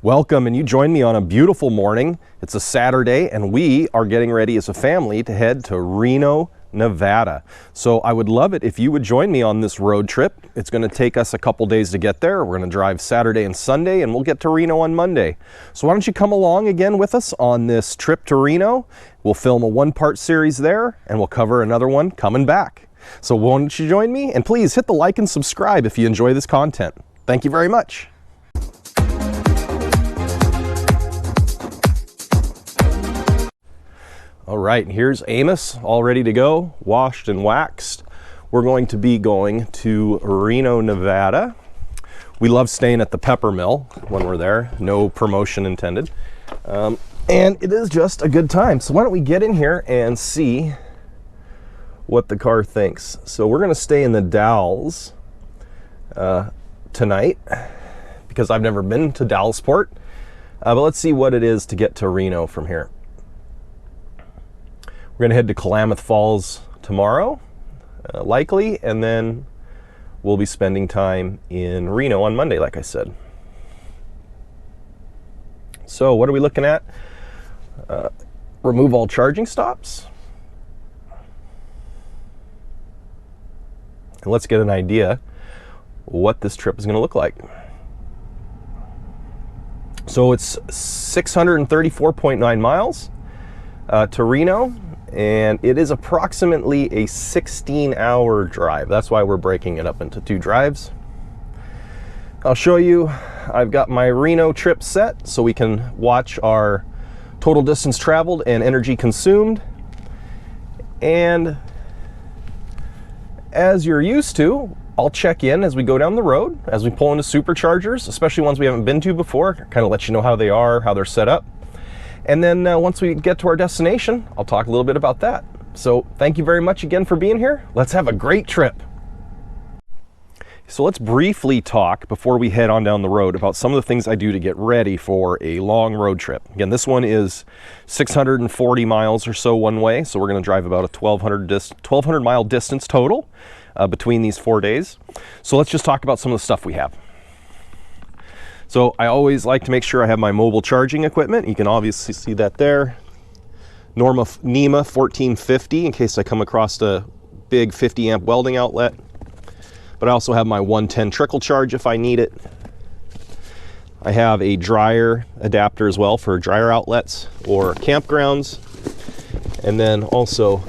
Welcome, and you join me on a beautiful morning. It's a Saturday, and we are getting ready as a family to head to Reno, Nevada. So I would love it if you would join me on this road trip. It's going to take us a couple days to get there. We're going to drive Saturday and Sunday, and we'll get to Reno on Monday. So why don't you come along again with us on this trip to Reno? We'll film a one-part series there, and we'll cover another one coming back. So why don't you join me? And please hit the like and subscribe if you enjoy this content. Thank you very much. All right, here's Amos, all ready to go, washed and waxed. We're going to be going to Reno, Nevada. We love staying at the Pepper Mill when we're there, no promotion intended. And it is just a good time. So why don't we get in here and see what the car thinks. So we're gonna stay in the Dalles tonight because I've never been to Dallasport. But let's see what it is to get to Reno from here. We're gonna head to Kalamath Falls tomorrow, likely, and then we'll be spending time in Reno on Monday, like I said. So what are we looking at? Remove all charging stops. And let's get an idea what this trip is gonna look like. So it's 634.9 miles to Reno. And it is approximately a 16-hour drive. That's why we're breaking it up into two drives. I'll show you, I've got my Reno trip set so we can watch our total distance traveled and energy consumed. And as you're used to, I'll check in as we go down the road, as we pull into superchargers, especially ones we haven't been to before, kind of let you know how they are, how they're set up. And then once we get to our destination, I'll talk a little bit about that. So thank you very much again for being here. Let's have a great trip. So let's briefly talk before we head on down the road about some of the things I do to get ready for a long road trip. Again, this one is 640 miles or so one way. So we're gonna drive about a 1,200 mile distance total between these 4 days. So let's just talk about some of the stuff we have. So I always like to make sure I have my mobile charging equipment. You can obviously see that there. NEMA 1450 in case I come across a big 50 amp welding outlet. But I also have my 110 trickle charge if I need it. I have a dryer adapter as well for dryer outlets or campgrounds. And then also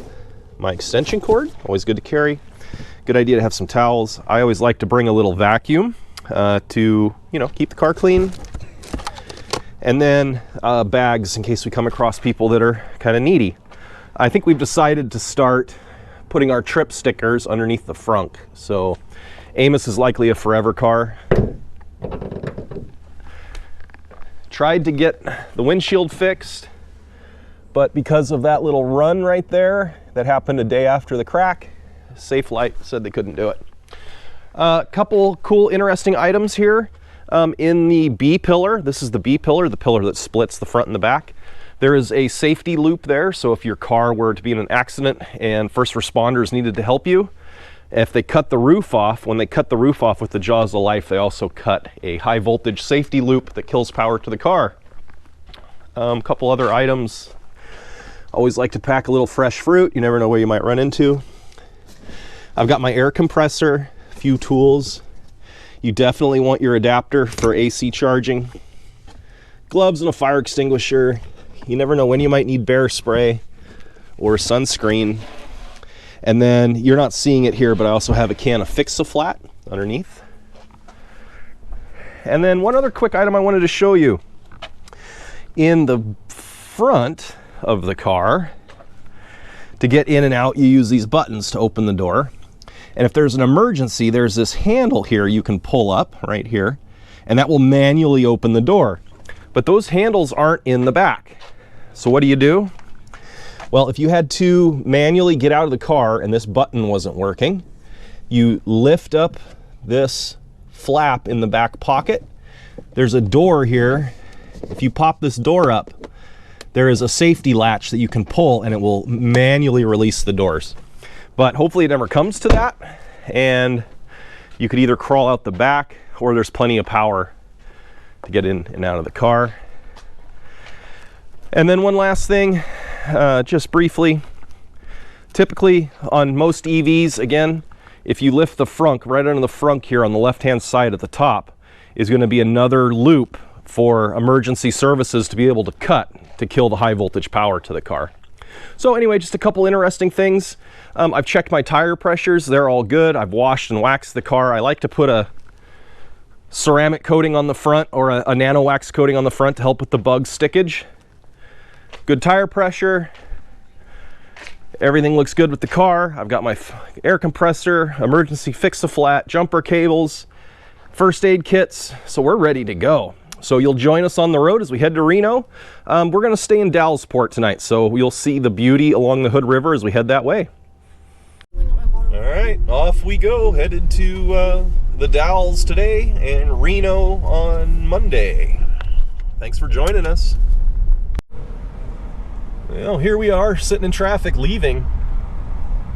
my extension cord, always good to carry. Good idea to have some towels. I always like to bring a little vacuum to, you know, keep the car clean. And then bags in case we come across people that are kind of needy. I think we've decided to start putting our trip stickers underneath the frunk. So Amos is likely a forever car. Tried to get the windshield fixed, but because of that little run right there that happened a day after the crack, Safe Light said they couldn't do it. A couple cool, interesting items here in the B pillar. This is the B pillar, the pillar that splits the front and the back. There is a safety loop there, so if your car were to be in an accident and first responders needed to help you, if they cut the roof off, when they cut the roof off with the jaws of life, they also cut a high voltage safety loop that kills power to the car. A couple other items. Always like to pack a little fresh fruit. You never know where you might run into. I've got my air compressor. Few tools. You definitely want your adapter for AC charging. Gloves and a fire extinguisher. You never know when you might need bear spray or sunscreen. And then you're not seeing it here, but I also have a can of Fix-A-Flat underneath. And then one other quick item I wanted to show you. In the front of the car, to get in and out, you use these buttons to open the door. And if there's an emergency, there's this handle here you can pull up right here, and that will manually open the door. But those handles aren't in the back. So what do? Well, if you had to manually get out of the car and this button wasn't working, you lift up this flap in the back pocket. There's a door here. If you pop this door up, there is a safety latch that you can pull and it will manually release the doors. But hopefully it never comes to that, and you could either crawl out the back or there's plenty of power to get in and out of the car. And then one last thing, just briefly, typically on most EVs, again, if you lift the frunk, right under the frunk here on the left-hand side at the top, is going to be another loop for emergency services to be able to cut to kill the high voltage power to the car. So anyway, just a couple interesting things. I've checked my tire pressures. They're all good. I've washed and waxed the car. I like to put a ceramic coating on the front or a nano wax coating on the front to help with the bug stickage. Good tire pressure. Everything looks good with the car. I've got my air compressor, emergency fix-a-flat, jumper cables, first aid kits, so we're ready to go. So you'll join us on the road as we head to Reno. We're going to stay in Dallsport tonight, so you'll see the beauty along the Hood River as we head that way. All right, off we go, headed to the Dalles today and Reno on Monday. Thanks for joining us. Well, here we are sitting in traffic leaving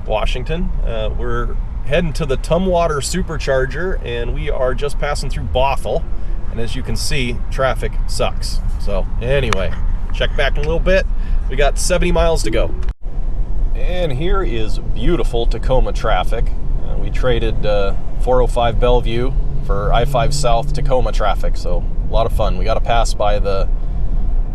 Washington. We're heading to the Tumwater Supercharger, and we are just passing through Bothell. And as you can see, traffic sucks. So anyway, check back in a little bit. We got 70 miles to go. And here is beautiful Tacoma traffic. We traded 405 Bellevue for I-5 South Tacoma traffic, so a lot of fun. We got to pass by the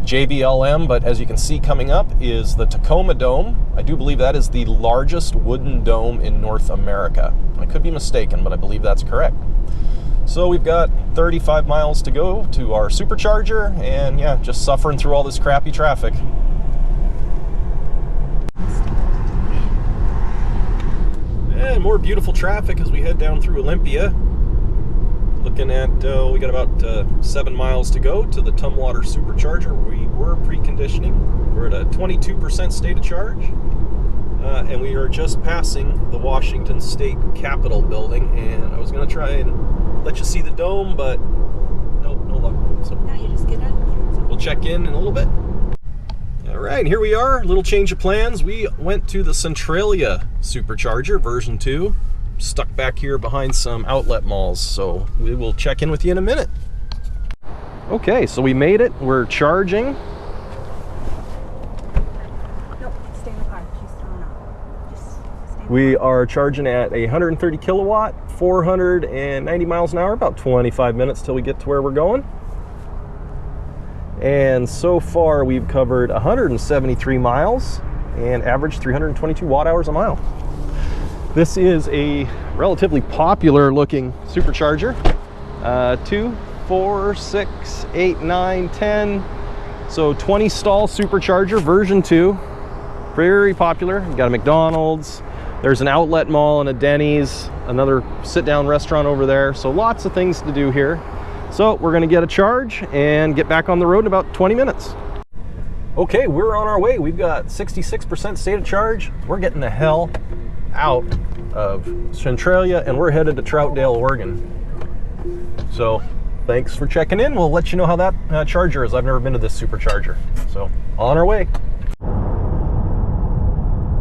JBLM, but as you can see coming up is the Tacoma Dome. I do believe that is the largest wooden dome in North America. I could be mistaken, but I believe that's correct. So we've got 35 miles to go to our supercharger, and yeah, just suffering through all this crappy traffic. And more beautiful traffic as we head down through Olympia. Looking at, we got about 7 miles to go to the Tumwater Supercharger. We were preconditioning. We're at a 22% state of charge. And we are just passing the Washington State Capitol building, and I was going to try and let you see the dome, but nope, no luck. So now you just get on. We'll check in a little bit. All right, here we are. Little change of plans. We went to the Centralia Supercharger version 2, stuck back here behind some outlet malls, so we will check in with you in a minute. Okay, so we made it. We're charging. We are charging at 130 kilowatt, 490 miles an hour, about 25 minutes till we get to where we're going. And so far we've covered 173 miles and averaged 322 watt hours a mile. This is a relatively popular looking supercharger. 2, 4, 6, 8, 9, 10. So 20 stall supercharger version 2. Very popular. You've got a McDonald's. There's an outlet mall and a Denny's, another sit-down restaurant over there. So lots of things to do here. So we're gonna get a charge and get back on the road in about 20 minutes. Okay, we're on our way. We've got 66% state of charge. We're getting the hell out of Centralia and we're headed to Troutdale, Oregon. So thanks for checking in. We'll let you know how that charger is. I've never been to this supercharger. So on our way.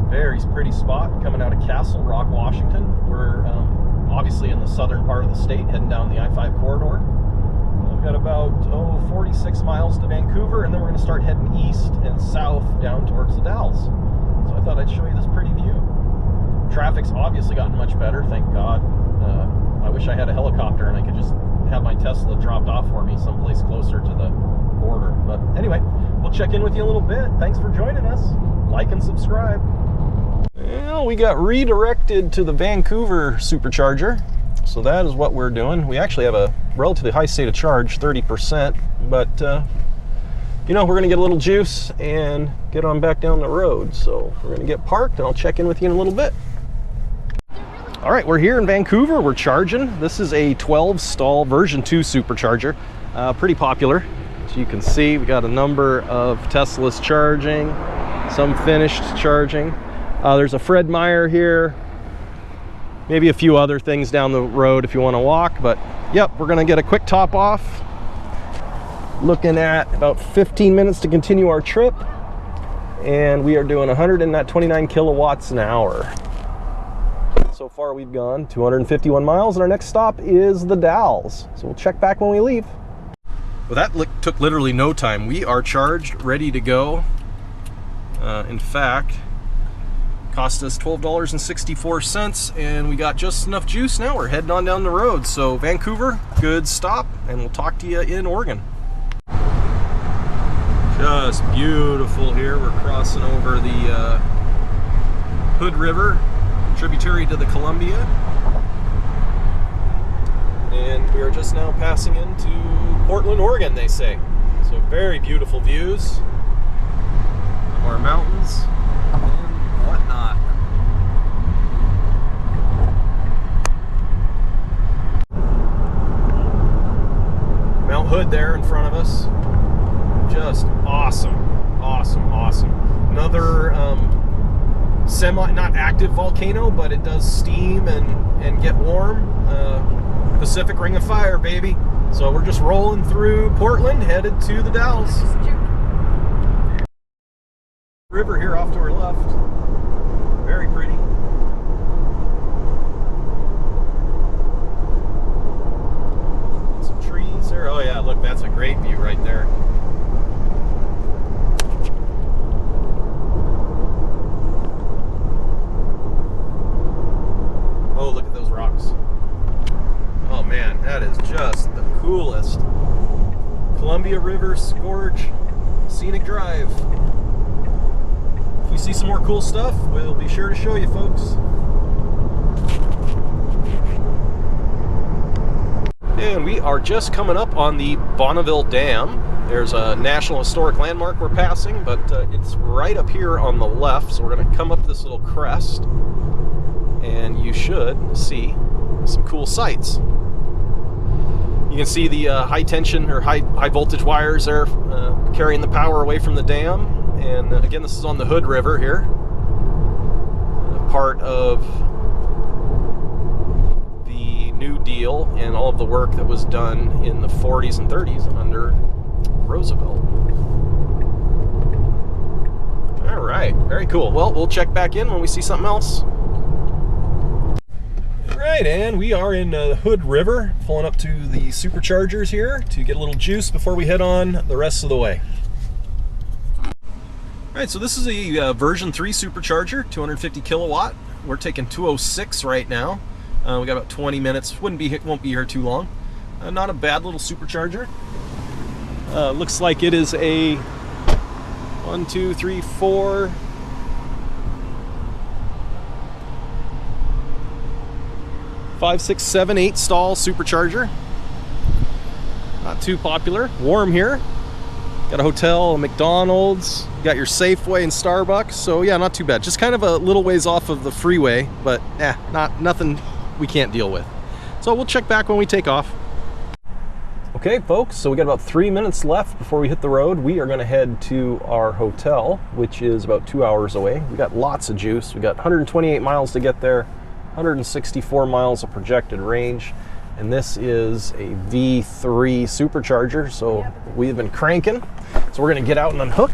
Very pretty spot coming out of Castle Rock, Washington. We're obviously in the southern part of the state, heading down the I-5 corridor. We've got about 46 miles to Vancouver, and then we're going to start heading east and south down towards the Dalles. So I thought I'd show you this pretty view. Traffic's obviously gotten much better, thank God. I wish I had a helicopter and I could just have my Tesla dropped off for me someplace closer to the border. But anyway, we'll check in with you in a little bit. Thanks for joining us. Like and subscribe. Well, we got redirected to the Vancouver Supercharger, so that is what we're doing. We actually have a relatively high state of charge, 30%, but you know, we're gonna get a little juice and get on back down the road. So we're gonna get parked and I'll check in with you in a little bit. All right, we're here in Vancouver, we're charging. This is a 12 stall version 2 supercharger, pretty popular. As you can see, we got a number of Teslas charging, some finished charging. There's a Fred Meyer here, maybe a few other things down the road if you want to walk, but yep, we're gonna get a quick top off. Looking at about 15 minutes to continue our trip, and we are doing 129 kilowatts an hour. So far we've gone 251 miles, and our next stop is the Dalles, so we'll check back when we leave. Well, that took literally no time. We are charged, ready to go. In fact, cost us $12.64, and we got just enough juice. Now we're heading on down the road. So Vancouver, good stop, and we'll talk to you in Oregon. Just beautiful here. We're crossing over the Hood River, tributary to the Columbia. And we are just now passing into Portland, Oregon, they say. So very beautiful views of our mountains and whatnot. Mount Hood there in front of us. Just awesome, awesome, awesome. Another not active volcano, but it does steam and get warm. Pacific Ring of Fire, baby. So we're just rolling through Portland, headed to the Dalles. River here off to our left. Very pretty. Some trees there. Oh yeah, look, that's a great view right there. Oh, look at those rocks. Oh man, that is just the coolest. Columbia River, Gorge, Scenic Drive. If we see some more cool stuff, we'll be sure to show you, folks. And we are just coming up on the Bonneville Dam. There's a National Historic Landmark we're passing, but it's right up here on the left, so we're going to come up this little crest, and you should see some cool sights. You can see the high tension or high voltage wires there carrying the power away from the dam. And again, this is on the Hood River here, part of the New Deal and all of the work that was done in the 40s and 30s under Roosevelt. All right, very cool. Well, we'll check back in when we see something else. Right, and we are in the Hood River, pulling up to the Superchargers here to get a little juice before we head on the rest of the way. Alright, so this is a version 3 Supercharger, 250 kilowatt. We're taking 206 right now. We got about 20 minutes. Won't be here too long. Not a bad little Supercharger. Looks like it is a 1, 2, 3, 4... 5, 6, 7, 8 stall Supercharger. Not too popular. Warm here. Got a hotel, a McDonald's, got your Safeway and Starbucks. So yeah, not too bad. Just kind of a little ways off of the freeway, but nothing we can't deal with. So we'll check back when we take off. Okay, folks, so we got about 3 minutes left before we hit the road. We are going to head to our hotel, which is about 2 hours away. We got lots of juice. We got 128 miles to get there. 164 miles of projected range, and this is a V3 Supercharger, so we've been cranking. So we're going to get out and unhook.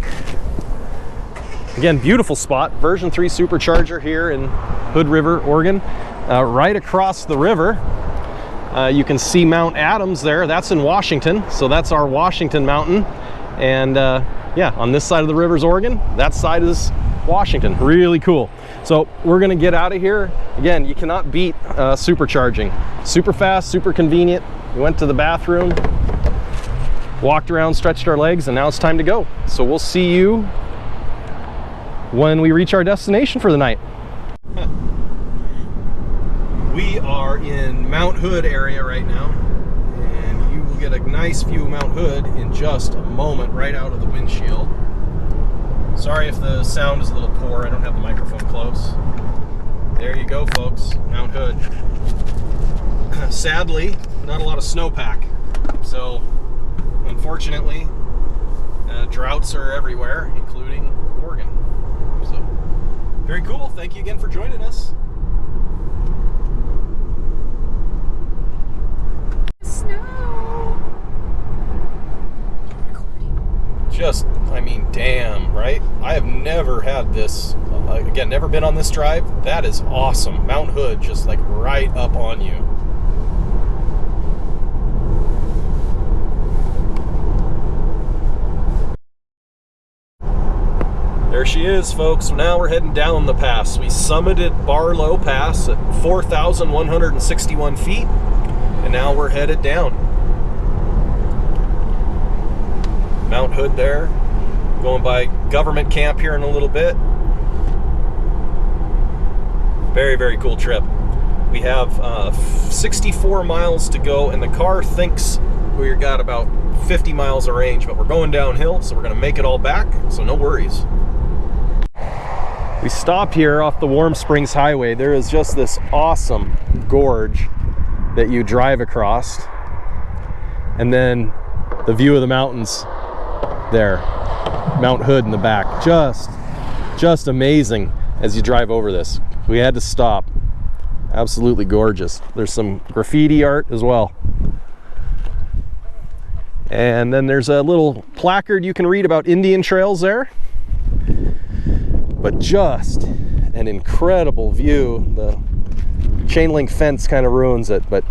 Again, beautiful spot, version 3 Supercharger here in Hood River, Oregon. Right across the river, you can see Mount Adams there. That's in Washington, so that's our Washington mountain. And yeah, on this side of the river is Oregon, that side is Washington. Really cool. So we're gonna get out of here. Again, you cannot beat supercharging. Super fast, super convenient. We went to the bathroom, walked around, stretched our legs, and now it's time to go. So we'll see you when we reach our destination for the night. We are in Mount Hood area right now, and you will get a nice view of Mount Hood in just a moment right out of the windshield. Sorry if the sound is a little poor, I don't have the microphone close. There you go, folks, Mount Hood. Sadly, not a lot of snowpack, so unfortunately, droughts are everywhere, including Oregon. So, very cool. Thank you again for joining us. Snow. Just, I mean, damn, right? I have never had this, again, never been on this drive. That is awesome. Mount Hood, just like right up on you. There she is, folks. So now we're heading down the pass. We summited Barlow Pass at 4,161 feet, and now we're headed down. Mount Hood there. Going by government camp here in a little bit. Very, very cool trip. We have 64 miles to go, and the car thinks we've got about 50 miles of range, but we're going downhill, so we're going to make it all back, so no worries. We stopped here off the Warm Springs Highway. There is just this awesome gorge that you drive across, and then the view of the mountains there, Mount Hood in the back. Just amazing as you drive over this. We had to stop. Absolutely gorgeous. There's some graffiti art as well. And then there's a little placard you can read about Indian trails there. But just an incredible view. The chain link fence kind of ruins it, but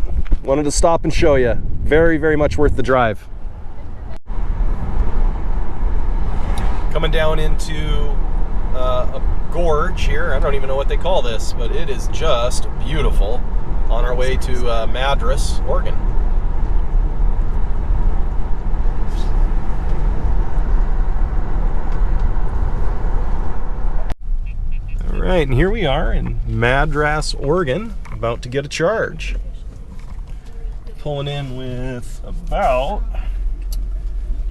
wanted to stop and show you. Very, very much worth the drive. Coming down into a gorge here. I don't even know what they call this, but it is just beautiful on our way to Madras, Oregon. All right, and here we are in Madras, Oregon, about to get a charge. Pulling in with about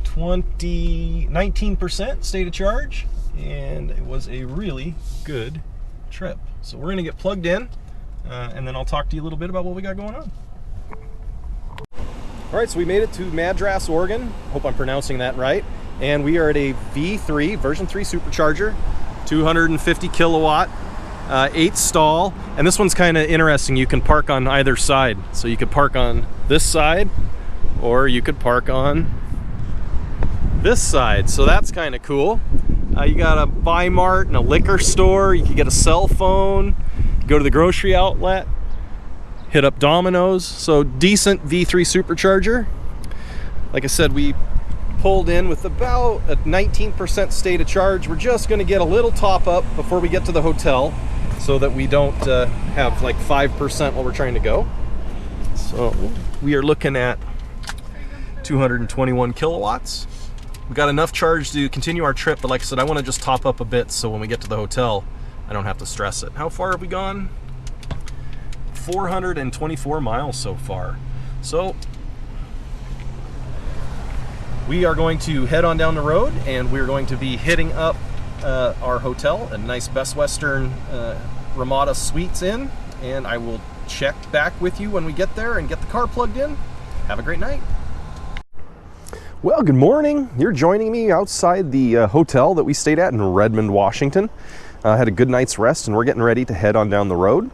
19% state of charge, and it was a really good trip. So we're gonna get plugged in, and then I'll talk to you a little bit about what we got going on. All right, so we made it to Madras, Oregon. Hope I'm pronouncing that right. And we are at a V3, version 3 supercharger, 250 kilowatt, 8 stall. And this one's kind of interesting. You can park on either side. So you could park on this side, or you could park on this side. So that's kind of cool. You got a Buy Mart and a liquor store. You can get a cell phone, go to the grocery outlet, hit up Domino's. So decent V3 supercharger. Like I said, we pulled in with about a 19% state of charge. We're just going to get a little top up before we get to the hotel so that we don't have like 5% while we're trying to go. So we are looking at 221 kilowatts. We got enough charge to continue our trip, but like I said, I want to just top up a bit so when we get to the hotel, I don't have to stress it. How far have we gone? 424 miles so far. So we are going to head on down the road, and we're going to be hitting up our hotel, a nice Best Western Ramada Suites Inn, and I will check back with you when we get there and get the car plugged in. Have a great night. Well, good morning. You're joining me outside the hotel that we stayed at in Redmond, Washington. Had a good night's rest, and we're getting ready to head on down the road.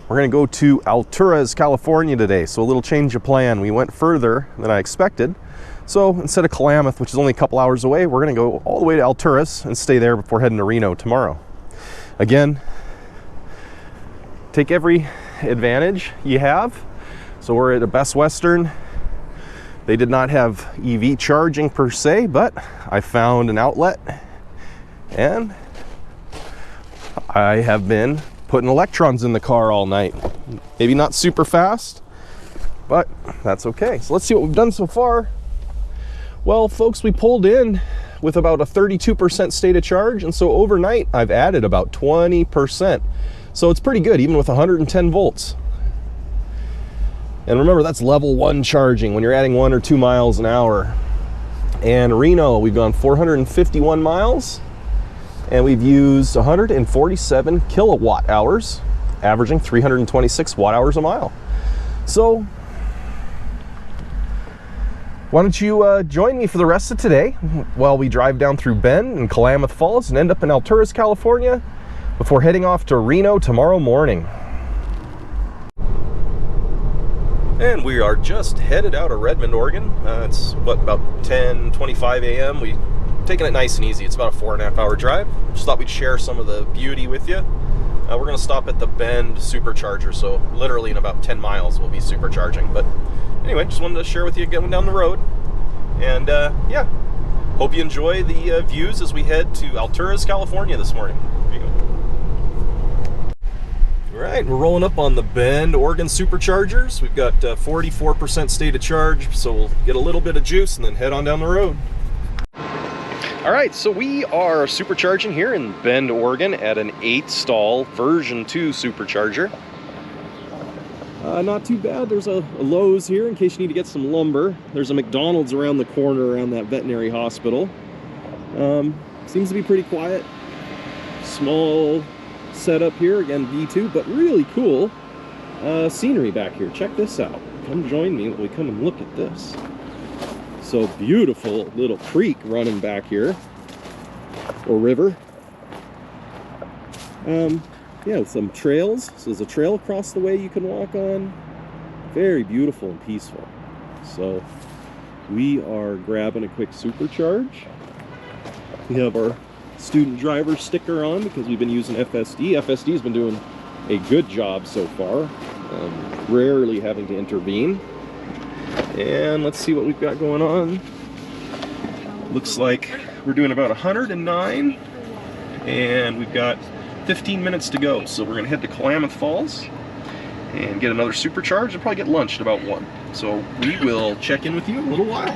We're going to go to Alturas, California today, so a little change of plan. We went further than I expected. So instead of Kalamath, which is only a couple hours away, we're going to go all the way to Alturas and stay there before heading to Reno tomorrow. Again, take every advantage you have. So we're at a Best Western. They did not have EV charging per se, but I found an outlet, and I have been putting electrons in the car all night. Maybe not super fast, but that's okay. So let's see what we've done so far. Well, folks, we pulled in with about a 32% state of charge, and so overnight I've added about 20%. So it's pretty good, even with 110 volts. And remember, that's level 1 charging when you're adding 1 or 2 miles an hour. And Reno, we've gone 451 miles, and we've used 147 kilowatt hours, averaging 326 watt hours a mile. So why don't you join me for the rest of today while we drive down through Bend and Kalamath Falls and end up in Alturas, California, before heading off to Reno tomorrow morning. And we are just headed out of Redmond, Oregon. It's what, about 10:25 a.m. We've taken it nice and easy. It's about a 4.5 hour drive. Just thought we'd share some of the beauty with you. We're going to stop at the Bend Supercharger, so literally in about 10 miles we'll be supercharging. But anyway, just wanted to share with you going down the road. And yeah, Hope you enjoy the views as we head to Alturas, California this morning. There you go. All right, we're rolling up on the Bend, Oregon Superchargers. We've got 44% state of charge, so we'll get a little bit of juice and then head on down the road. All right, so we are supercharging here in Bend, Oregon at an 8-stall version 2 supercharger. Not too bad. There's a Lowe's here in case you need to get some lumber. There's a McDonald's around the corner around that veterinary hospital. Seems to be pretty quiet. Small setup here, again V2, but really cool scenery back here. Check this out. Come join me when we come and look at this. So beautiful little creek running back here, or river. Yeah, some trails. So there's a trail across the way you can walk on. Very beautiful and peaceful. So we are grabbing a quick supercharge. We have our student driver sticker on because we've been using FSD. FSD has been doing a good job so far, rarely having to intervene. And let's see what we've got going on. Looks like we're doing about 109, and we've got 15 minutes to go. So we're gonna head to Kalamath Falls and get another supercharge and probably get lunch at about 1. So we will check in with you in a little while.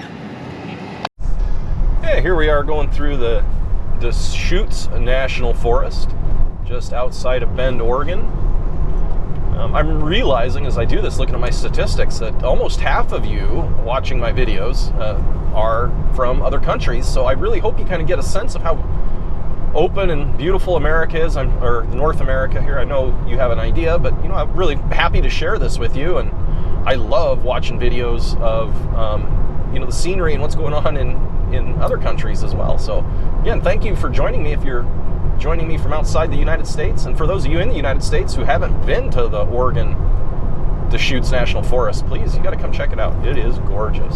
Yeah, here we are going through the Deschutes National Forest, just outside of Bend, Oregon. I'm realizing as I do this, looking at my statistics, that almost half of you watching my videos are from other countries. So I really hope you kind of get a sense of how open and beautiful America is, or North America here. I know you have an idea, but you know, I'm really happy to share this with you. And I love watching videos of you know, the scenery and what's going on in other countries as well. So again, thank you for joining me if you're joining me from outside the United States. And for those of you in the United States who haven't been to the Oregon Deschutes National Forest, please, you got to come check it out. It is gorgeous.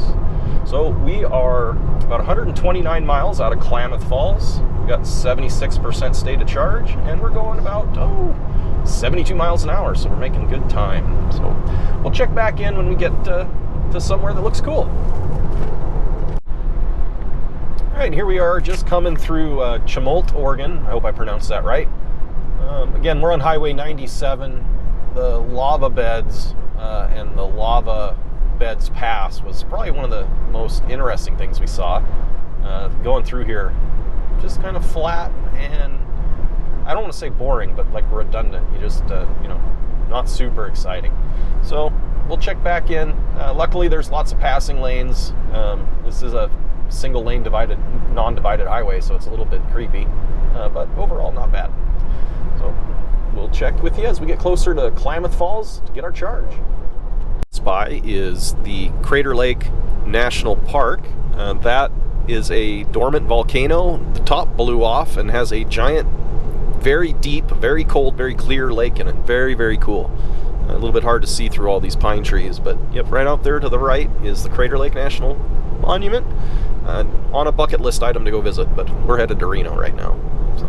So we are about 129 miles out of Kalamath Falls. We've got 76% state of charge, and we're going about 72 miles an hour, so we're making good time. So we'll check back in when we get to somewhere that looks cool. All right, here we are just coming through Chumult, Oregon. I hope I pronounced that right. Again, we're on Highway 97. The lava beds and the lava beds pass was probably one of the most interesting things we saw. Going through here, just kind of flat and I don't want to say boring, but like redundant. You just, you know, not super exciting. So we'll check back in. Luckily, there's lots of passing lanes. This is a single lane non-divided highway, so it's a little bit creepy, but overall not bad. So we'll check with you as we get closer to Kalamath Falls to get our charge. By is the Crater Lake National Park. That is a dormant volcano. The top blew off and has a giant, very deep, very cold, very clear lake in it. Very, very cool. A little bit hard to see through all these pine trees, but yep, right out there to the right is the Crater Lake National Monument. On a bucket list item to go visit, but we're headed to Reno right now. So.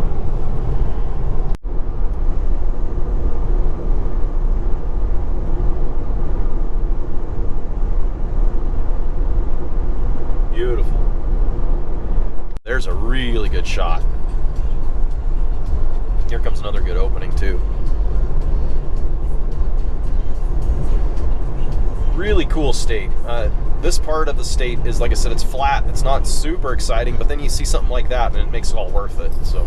Beautiful. There's a really good shot. Here comes another good opening too. Really cool state. This part of the state is, like I said, it's flat. It's not super exciting, but then you see something like that and it makes it all worth it. So,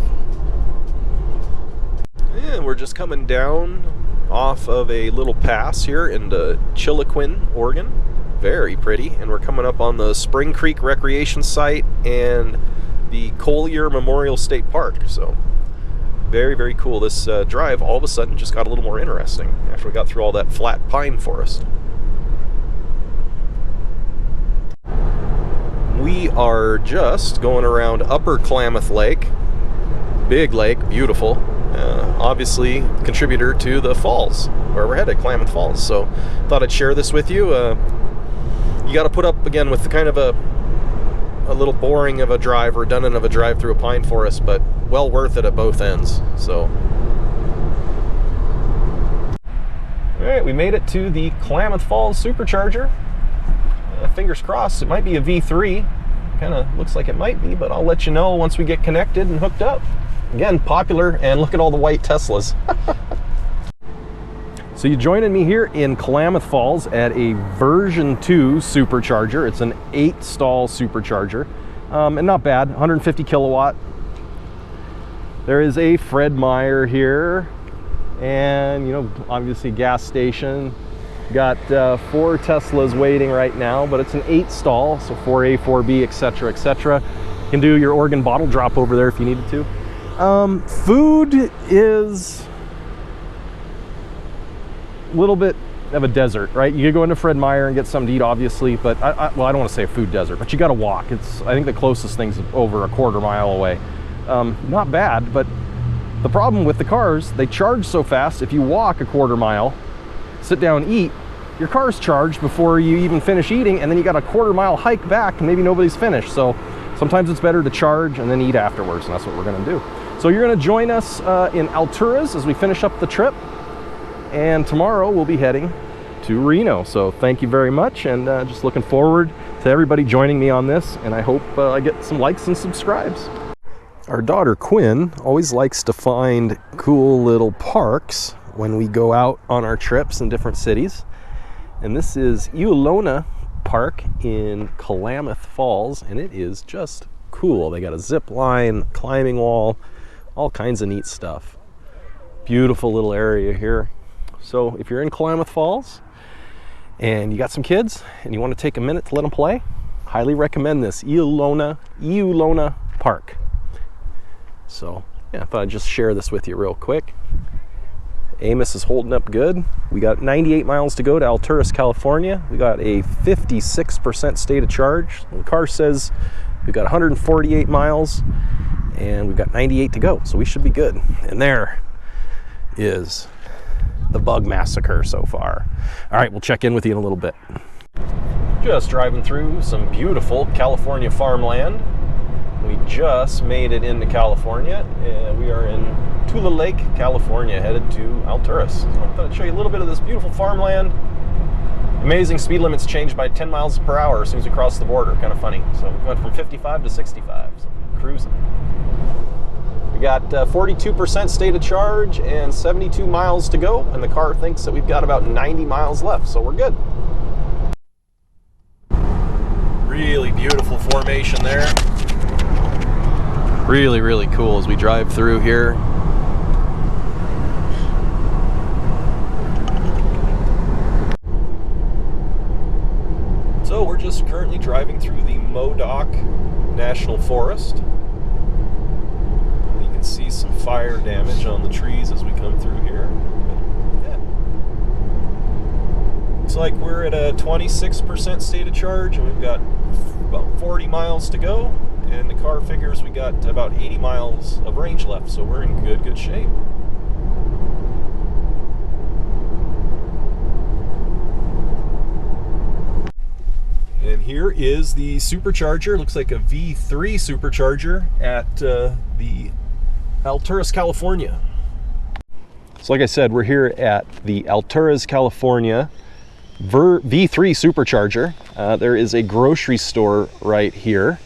yeah, we're just coming down off of a little pass here into Chiloquin, Oregon. Very pretty. And we're coming up on the Spring Creek Recreation Site and the Collier Memorial State Park. So, very, very cool. This drive all of a sudden just got a little more interesting after we got through all that flat pine forest. We are just going around Upper Kalamath Lake. Big lake, beautiful. Obviously, contributor to the falls, where we're headed, Kalamath Falls. So, thought I'd share this with you. You got to put up, again, with the kind of a little boring of a drive, redundant of a drive through a pine forest, but well worth it at both ends. So, all right, we made it to the Kalamath Falls Supercharger. Fingers crossed, it might be a V3, kind of looks like it might be, but I'll let you know once we get connected and hooked up. Again, popular, and look at all the white Teslas. So you're joining me here in Kalamath Falls at a version 2 supercharger. It's an 8-stall supercharger, and not bad, 150 kilowatt. There is a Fred Meyer here, and you know, obviously gas station. Got 4 Teslas waiting right now, but it's an 8-stall, so 4A, 4B, etc., etc. You can do your Oregon bottle drop over there if you needed to. Food is a little bit of a desert, right? You could go into Fred Meyer and get something to eat, obviously, but well, I don't want to say a food desert, but you got to walk. I think the closest thing's over a quarter mile away. Not bad, but the problem with the cars, they charge so fast. If you walk a quarter mile, sit down and eat, your car's charged before you even finish eating, and then you got a quarter mile hike back and maybe nobody's finished. So sometimes it's better to charge and then eat afterwards, and that's what we're going to do. So you're going to join us in Alturas as we finish up the trip. And tomorrow we'll be heading to Reno. So thank you very much, and just looking forward to everybody joining me on this, and I hope I get some likes and subscribes. Our daughter Quinn always likes to find cool little parks when we go out on our trips in different cities. And this is Iolona Park in Kalamath Falls, and it is just cool. They got a zip line, climbing wall, all kinds of neat stuff. Beautiful little area here. So if you're in Kalamath Falls and you got some kids and you want to take a minute to let them play, highly recommend this Iolona Park. So yeah, I thought I'd just share this with you real quick. Amos is holding up good. We got 98 miles to go to Alturas, California. We got a 56% state of charge. The car says we've got 148 miles and we've got 98 to go, so we should be good. And there is the bug massacre so far. All right, we'll check in with you in a little bit. Just driving through some beautiful California farmland. We just made it into California, and we are in Tula Lake, California, headed to Alturas. So I thought I'd show you a little bit of this beautiful farmland. Amazing speed limits changed by 10 miles per hour as soon as we crossed the border. Kind of funny. So we went from 55 to 65, so cruising. We got 42% state of charge and 72 miles to go, and the car thinks that we've got about 90 miles left, so we're good. Really beautiful formation there. Really, really cool as we drive through here. So we're just currently driving through the Modoc National Forest. You can see some fire damage on the trees as we come through here. But, yeah. Looks like we're at a 26% state of charge, and we've got about 40 miles to go. And the car figures we got about 80 miles of range left, so we're in good shape. And here is the supercharger. Looks like a V3 supercharger at the Alturas, California. So like I said, we're here at the Alturas, California V3 supercharger. There is a grocery store right here.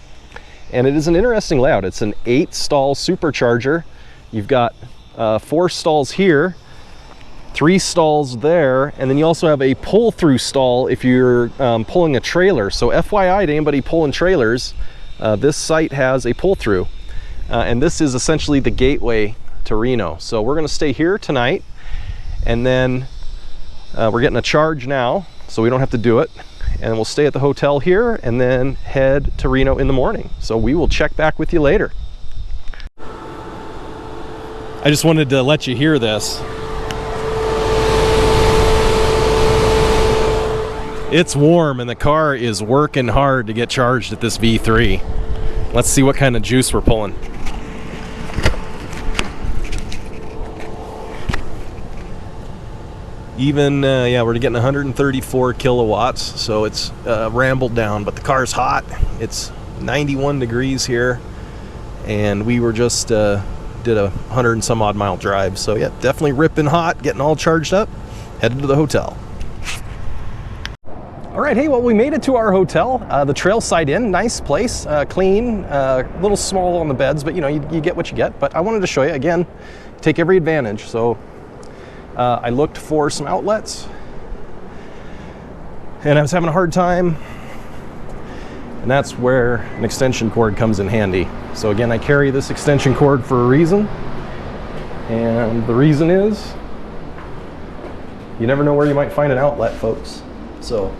And it is an interesting layout. It's an 8-stall supercharger. You've got 4 stalls here, 3 stalls there, and then you also have a pull-through stall if you're pulling a trailer. So FYI to anybody pulling trailers, this site has a pull-through. And this is essentially the gateway to Reno. So we're gonna stay here tonight, and then we're getting a charge now, so we don't have to do it. And we'll stay at the hotel here and then head to Reno in the morning. So we will check back with you later. I just wanted to let you hear this. It's warm and the car is working hard to get charged at this V3. Let's see what kind of juice we're pulling. Even, yeah, we're getting 134 kilowatts, so it's rambled down, but the car's hot. It's 91 degrees here, and we were just did a 100 and some odd mile drive. So yeah, definitely ripping hot, getting all charged up, headed to the hotel. All right, hey, well, we made it to our hotel, the Trailside Inn. Nice place, clean, a little small on the beds, but you know, you get what you get. But I wanted to show you, again, take every advantage. So I looked for some outlets, and I was having a hard time, and that's where an extension cord comes in handy. So again, I carry this extension cord for a reason, and the reason is you never know where you might find an outlet, folks. So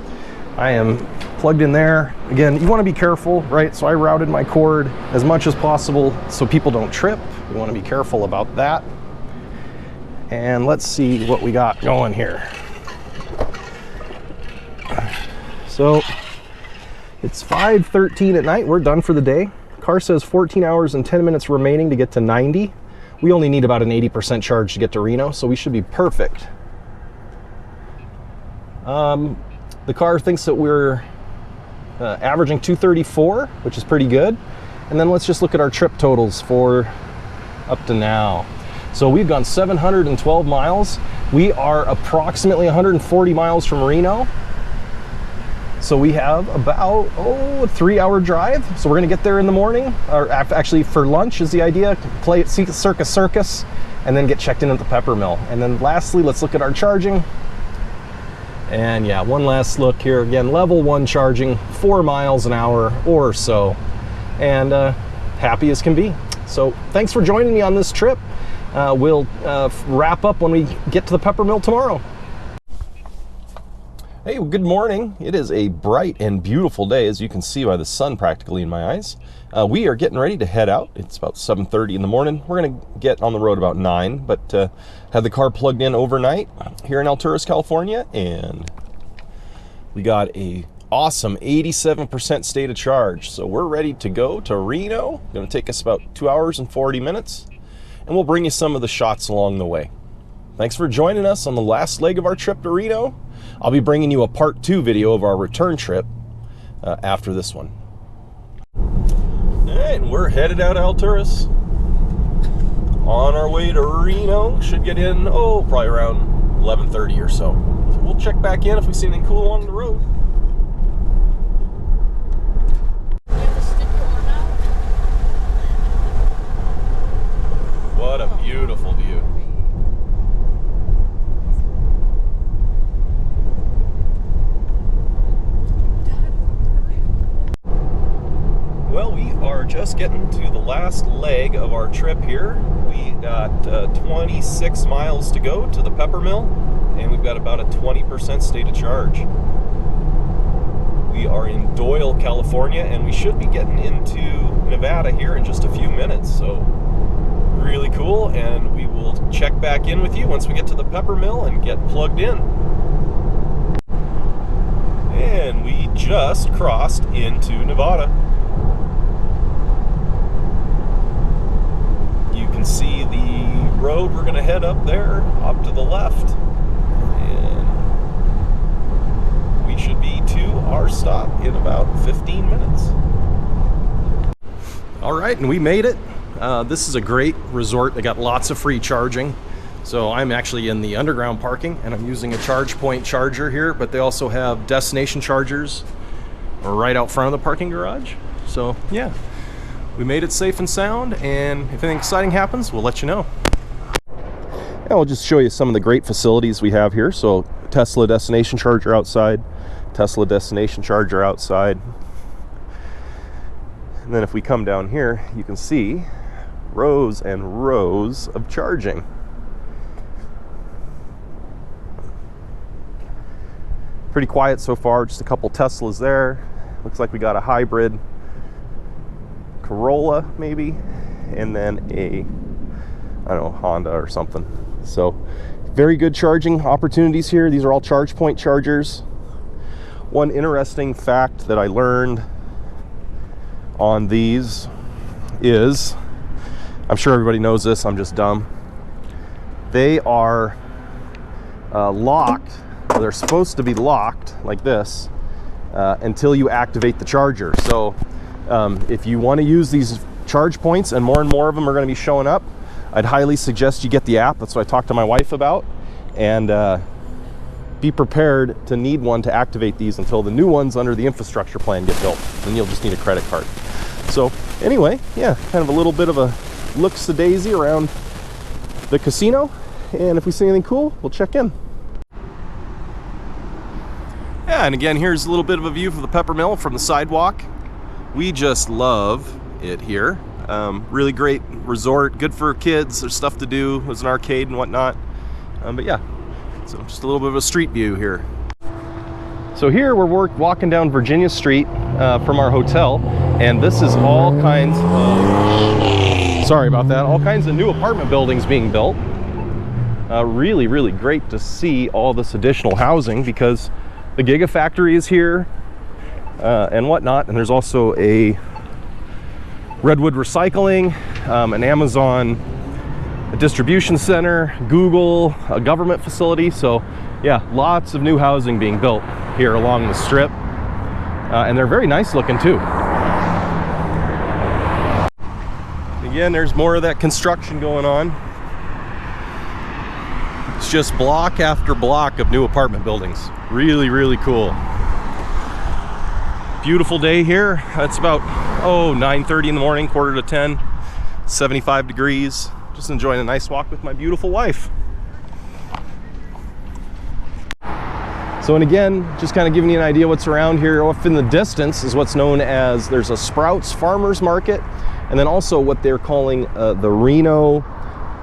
I am plugged in there. Again, you want to be careful, right? So I routed my cord as much as possible so people don't trip. You want to be careful about that. And let's see what we got going here. So it's 5:13 at night. We're done for the day. Car says 14 hours and 10 minutes remaining to get to 90. We only need about an 80% charge to get to Reno, so we should be perfect. The car thinks that we're averaging 234, which is pretty good. And then let's just look at our trip totals for up to now. So we've gone 712 miles. We are approximately 140 miles from Reno. So we have about, a 3-hour drive. So we're gonna get there in the morning, or actually for lunch is the idea. Play at Circus, and then get checked in at the pepper mill. And then lastly, let's look at our charging. And yeah, one last look here. Again, level 1 charging, 4 miles an hour or so, and happy as can be. So thanks for joining me on this trip. We'll wrap up when we get to the pepper mill tomorrow. Hey, well, good morning. It is a bright and beautiful day, as you can see by the sun practically in my eyes. We are getting ready to head out. It's about 7:30 in the morning. We're going to get on the road about 9, but had the car plugged in overnight here in Alturas, California, and we got a awesome 87% state of charge. So we're ready to go to Reno. Going to take us about 2 hours and 40 minutes, and we'll bring you some of the shots along the way. Thanks for joining us on the last leg of our trip to Reno. I'll be bringing you a part 2 video of our return trip after this one. All right, and we're headed out of Alturas. On our way to Reno. Should get in, probably around 11:30 or so. We'll check back in if we see anything cool on the road. What a beautiful view. Well, we are just getting to the last leg of our trip here. We got 26 miles to go to the pepper mill, and we've got about a 20% state of charge. We are in Doyle, California, and we should be getting into Nevada here in just a few minutes. So really cool, and we will check back in with you once we get to the pepper mill and get plugged in. And we just crossed into Nevada. You can see the road we're going to head up there, up to the left, and we should be to our stop in about 15 minutes. All right, and we made it. This is a great resort. They got lots of free charging. So I'm actually in the underground parking, and I'm using a charge point charger here, but they also have destination chargers right out front of the parking garage. So yeah, we made it safe and sound, and if anything exciting happens, we'll let you know. And I'll just show you some of the great facilities we have here. So Tesla destination charger outside, Tesla destination charger outside. And then if we come down here, you can see rows and rows of charging. Pretty quiet so far, just a couple Teslas there. Looks like we got a hybrid Corolla maybe, and then a, I don't know, Honda or something. So very good charging opportunities here. These are all charge point chargers. One interesting fact that I learned on these is, I'm sure everybody knows this, I'm just dumb, they are locked. They're supposed to be locked like this until you activate the charger. So if you want to use these charge points, and more of them are going to be showing up, I'd highly suggest you get the app. That's what I talked to my wife about, and be prepared to need one to activate these until the new ones under the infrastructure plan get built. Then you'll just need a credit card. So anyway, yeah, kind of a little bit of a looks-a-daisy around the casino. And if we see anything cool, we'll check in. Yeah, and again, here's a little bit of a view of the pepper mill from the sidewalk. We just love it here. Really great resort, good for kids. There's stuff to do. There's an arcade and whatnot. But yeah, so just a little bit of a street view here. So here we're walking down Virginia Street from our hotel, and this is all kinds of, sorry about that, all kinds of new apartment buildings being built. Really, really great to see all this additional housing because the Gigafactory is here and whatnot, and there's also a Redwood Recycling, an Amazon distribution center, Google, a government facility. So yeah, lots of new housing being built here along the strip, and they're very nice looking too. Again, there's more of that construction going on. It's just block after block of new apartment buildings. Really, really cool. Beautiful day here. It's about 9:30 in the morning, quarter to 10, 75 degrees. Just enjoying a nice walk with my beautiful wife. So, and again, just kind of giving you an idea what's around here. Off in the distance is what's known as, there's a Sprouts Farmers Market, and then also what they're calling the Reno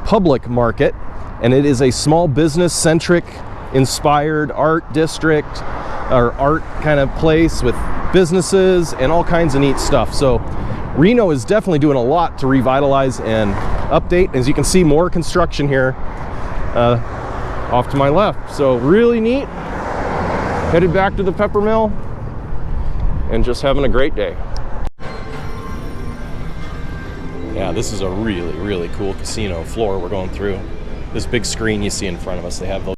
Public Market. And it is a small business centric inspired art district or art kind of place with businesses and all kinds of neat stuff. So Reno is definitely doing a lot to revitalize and update. As you can see, more construction here off to my left. So really neat. Headed back to the pepper mill and just having a great day. Yeah, this is a really, really cool casino floor we're going through. This big screen you see in front of us, they have those